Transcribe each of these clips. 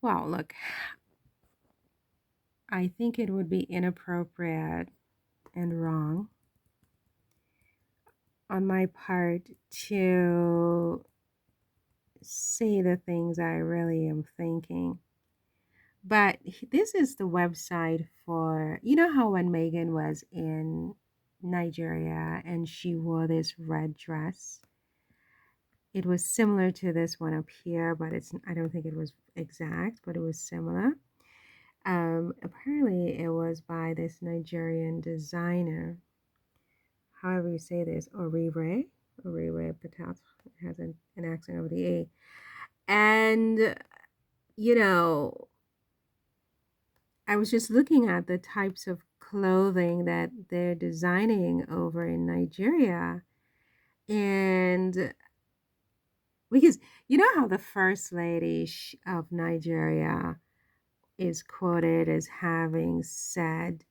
Well, look, I think it would be inappropriate and wrong on my part to say the things I really am thinking. But this is the website for, you know how when Meghan was in Nigeria and she wore this red dress? It was similar to this one up here, but I don't think it was exact, but it was similar. Apparently it was by this Nigerian designer, however you say this, Orire Patel. It has an accent over the A. And, you know, I was just looking at the types of clothing that they're designing over in Nigeria. And because you know how the first lady of Nigeria is quoted as having said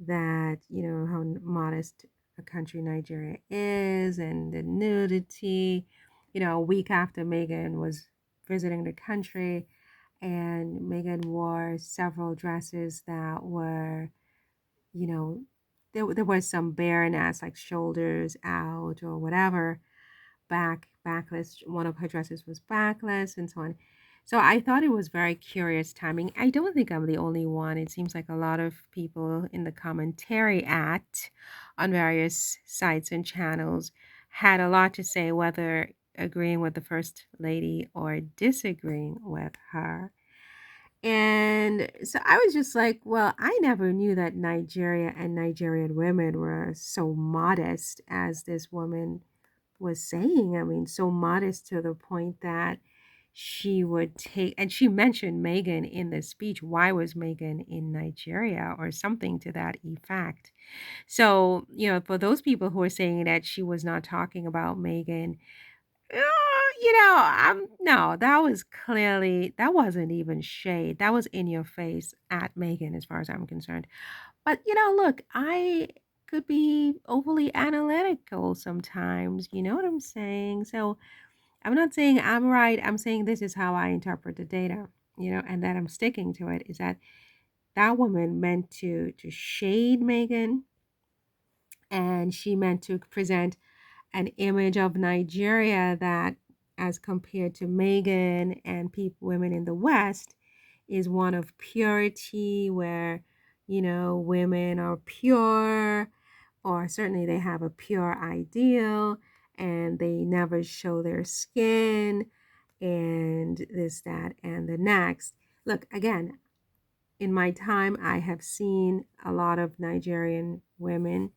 that, you know, how modest a country Nigeria is and the nudity, you know, a week after Meghan was visiting the country, and Meghan wore several dresses that were, you know, there was some bareness, like shoulders out or whatever, backless. One of her dresses was backless and so on. So I thought it was very curious timing. I don't think I'm the only one. It seems like a lot of people in the commentary on various sites and channels had a lot to say, whether agreeing with the first lady or disagreeing with her. And so I was just like, well, I never knew that Nigeria and Nigerian women were so modest as this woman was saying. I mean, so modest to the point that she would take, and she mentioned Meghan in the speech. Why was Meghan in Nigeria or something to that effect? So, you know, for those people who are saying that she was not talking about Meghan, you know, no, that was clearly, that wasn't even shade. That was in your face at Meghan, as far as I'm concerned. But, you know, look, I could be overly analytical sometimes. You know what I'm saying? So I'm not saying I'm right. I'm saying this is how I interpret the data, you know, and that I'm sticking to it, is that that woman meant to shade Meghan, and she meant to present an image of Nigeria that, as compared to Meghan and women in the West, is one of purity, where, you know, women are pure, or certainly they have a pure ideal, and they never show their skin, and this, that, and the next. Look, again, in my time, I have seen a lot of Nigerian women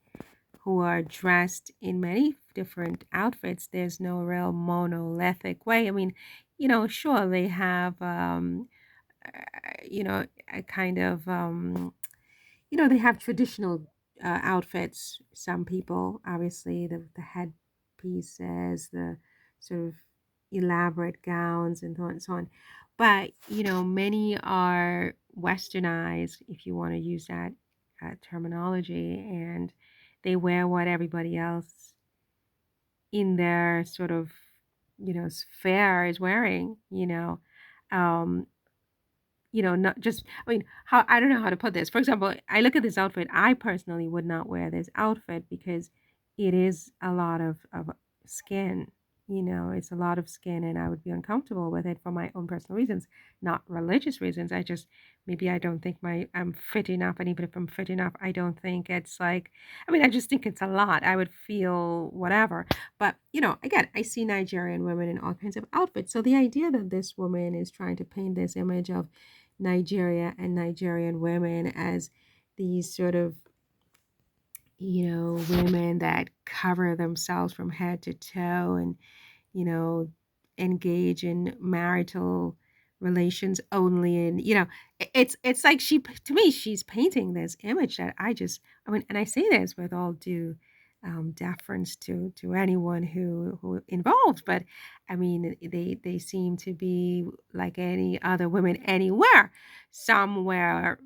who are dressed in many different outfits. There's no real monolithic way. I mean, you know, sure, they have, you know, a kind of, you know, they have traditional outfits. Some people, obviously, the headpieces, the sort of elaborate gowns, and so on and so on. But, you know, many are westernized, if you want to use that terminology, and they wear what everybody else in their sort of, you know, sphere is wearing, you know. Um, you know, not just, I mean, how, I don't know how to put this. For example, I look at this outfit. I personally would not wear this outfit because it is a lot of skin, you know, it's a lot of skin, and I would be uncomfortable with it for my own personal reasons, not religious reasons. I just, maybe I don't think I'm fit enough. And even if I'm fit enough, I don't think it's like, I mean, I just think it's a lot. I would feel whatever. But, you know, again, I see Nigerian women in all kinds of outfits. So the idea that this woman is trying to paint this image of Nigeria and Nigerian women as these sort of, you know, women that cover themselves from head to toe and, you know, engage in marital relations only. And, you know, it's like to me, she's painting this image that I mean, and I say this with all due deference to anyone who involved, but I mean, they seem to be like any other women anywhere. Some wear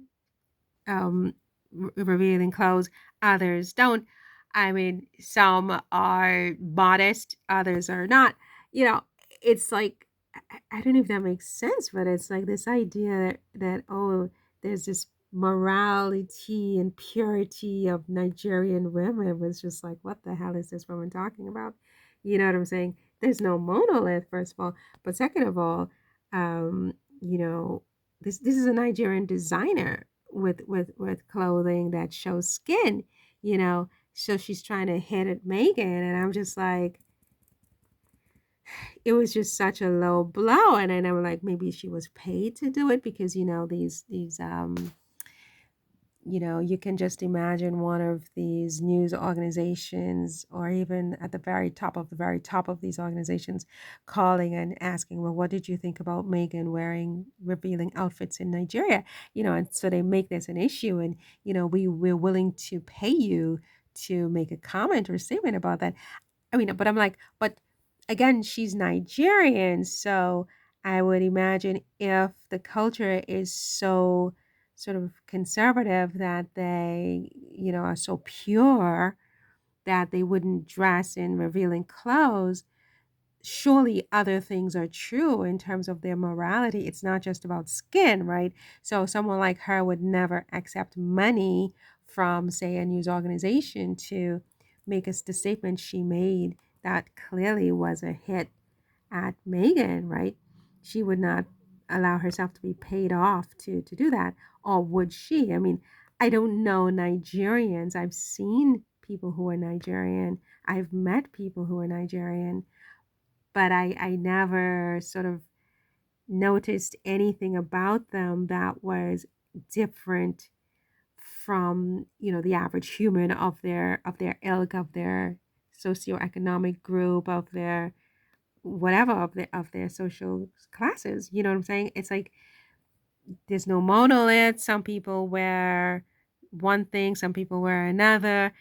um, revealing clothes, others don't. I mean, some are modest, others are not. You know, it's like I don't know if that makes sense, but it's like this idea that, oh, there's this morality and purity of Nigerian women was just like, what the hell is this woman talking about? You know what I'm saying? There's no monolith, first of all, but second of all, um, you know, this is a Nigerian designer with clothing that shows skin, you know, so she's trying to hit at Meghan, and I'm just like, it was just such a low blow. And then I'm like, maybe she was paid to do it, because these you can just imagine one of these news organizations, or even at the very top of these organizations, calling and asking, well, what did you think about Meghan wearing revealing outfits in Nigeria? And so they make this an issue, and we're willing to pay you to make a comment or statement about that. I mean, but I'm like, but again, she's Nigerian, so I would imagine if the culture is so sort of conservative, that they, are so pure that they wouldn't dress in revealing clothes. Surely other things are true in terms of their morality. It's not just about skin, right? So someone like her would never accept money from, say, a news organization to make us the statement she made that clearly was a hit at Meghan, right? She would not allow herself to be paid off to do that. Or would she? I mean, I don't know Nigerians. I've seen people who are Nigerian. I've met people who are Nigerian, but I never sort of noticed anything about them that was different from, the average human of their ilk, of their socioeconomic group, of their whatever, of their social classes. You know what I'm saying? It's like there's no monolith. Some people wear one thing, some people wear another,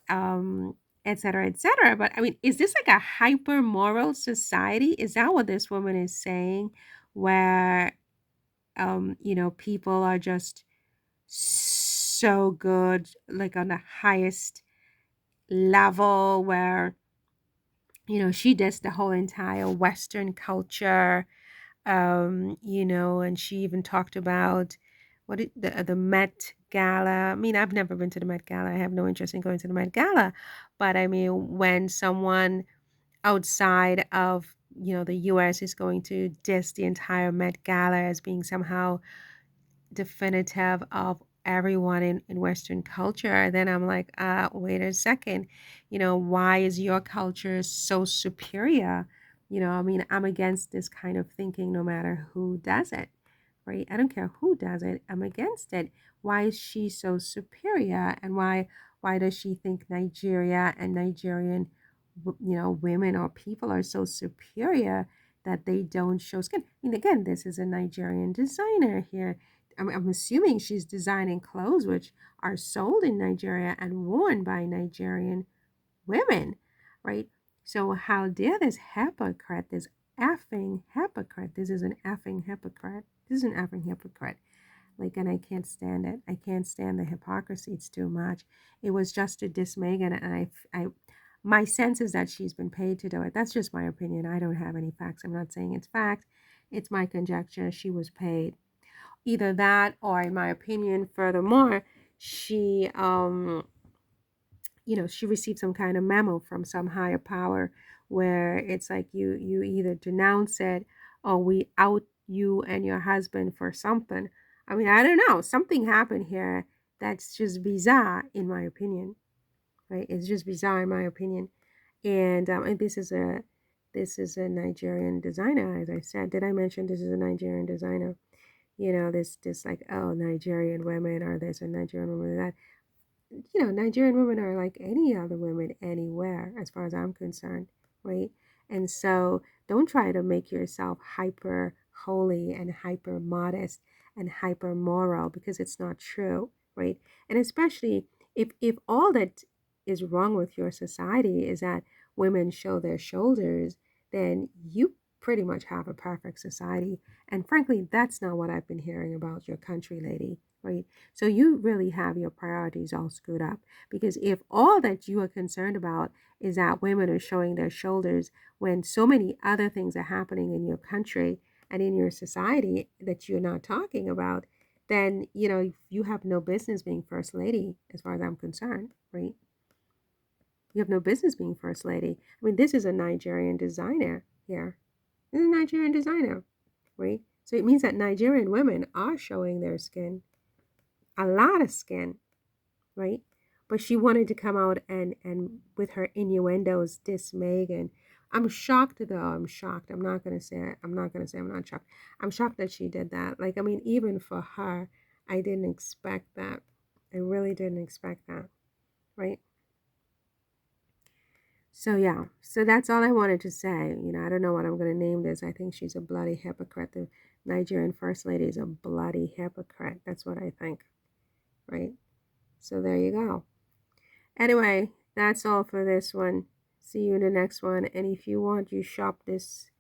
um, et cetera, et cetera. But I mean, is this like a hyper moral society? Is that what this woman is saying? Where, people are just so good, like on the highest level, where, she does the whole entire Western culture, and she even talked about the Met Gala. I mean, I've never been to the Met Gala. I have no interest in going to the Met Gala, but I mean, when someone outside of the U.S. is going to diss the entire Met Gala as being somehow definitive of everyone in Western culture, then I'm like, wait a second, why is your culture so superior? I mean, I'm against this kind of thinking no matter who does it, right? I don't care who does it, I'm against it. Why is she so superior? And why does she think Nigeria and Nigerian, women or people are so superior that they don't show skin? I mean, again, this is a Nigerian designer here. I'm assuming she's designing clothes which are sold in Nigeria and worn by Nigerian women, right? So how dare this hypocrite, this effing hypocrite, this is an effing hypocrite, this is an effing hypocrite. Like, and I can't stand it. I can't stand the hypocrisy. It's too much. It was just to diss Meghan, and my sense is that she's been paid to do it. That's just my opinion. I don't have any facts. I'm not saying it's fact. It's my conjecture. She was paid. Either that, or in my opinion, furthermore, she received some kind of memo from some higher power, where it's like you either denounce it, or we out you and your husband for something. I mean, I don't know. Something happened here that's just bizarre, in my opinion. Right? It's just bizarre, in my opinion. And this is a Nigerian designer, as I said. Did I mention this is a Nigerian designer? This like, oh, Nigerian women, or there's a Nigerian woman that, Nigerian women are like any other women anywhere, as far as I'm concerned, right? And so don't try to make yourself hyper holy and hyper modest and hyper moral, because it's not true, right? And especially if all that is wrong with your society is that women show their shoulders, then pretty much have a perfect society. And frankly, that's not what I've been hearing about your country, lady, right? So you really have your priorities all screwed up, because if all that you are concerned about is that women are showing their shoulders when so many other things are happening in your country and in your society that you're not talking about, then, you have no business being first lady as far as I'm concerned, right? You have no business being first lady. I mean, this is a Nigerian designer here. This is a Nigerian designer, right? So it means that Nigerian women are showing their skin, a lot of skin, right? But she wanted to come out and with her innuendos diss Meghan. I'm shocked though. I'm shocked. I'm not shocked. I'm shocked that she did that. Like, I mean, even for her, I didn't expect that. I really didn't expect that, right? So yeah, so that's all I wanted to say. I don't know what I'm going to name this. I think she's a bloody hypocrite. The Nigerian First Lady is a bloody hypocrite. That's what I think, right? So there you go. Anyway, that's all for this one. See you in the next one. And if you want, you shop this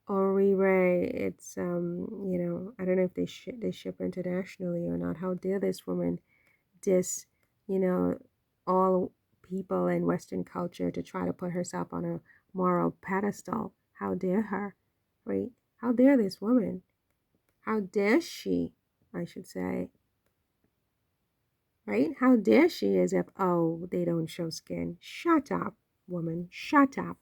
Orire. It's I don't know if they ship internationally or not. How dare this woman diss, you know, all people in Western culture to try to put herself on a moral pedestal. How dare her, right? How dare this woman? How dare she, I should say, right? How dare she as if, oh, they don't show skin. Shut up, woman. Shut up.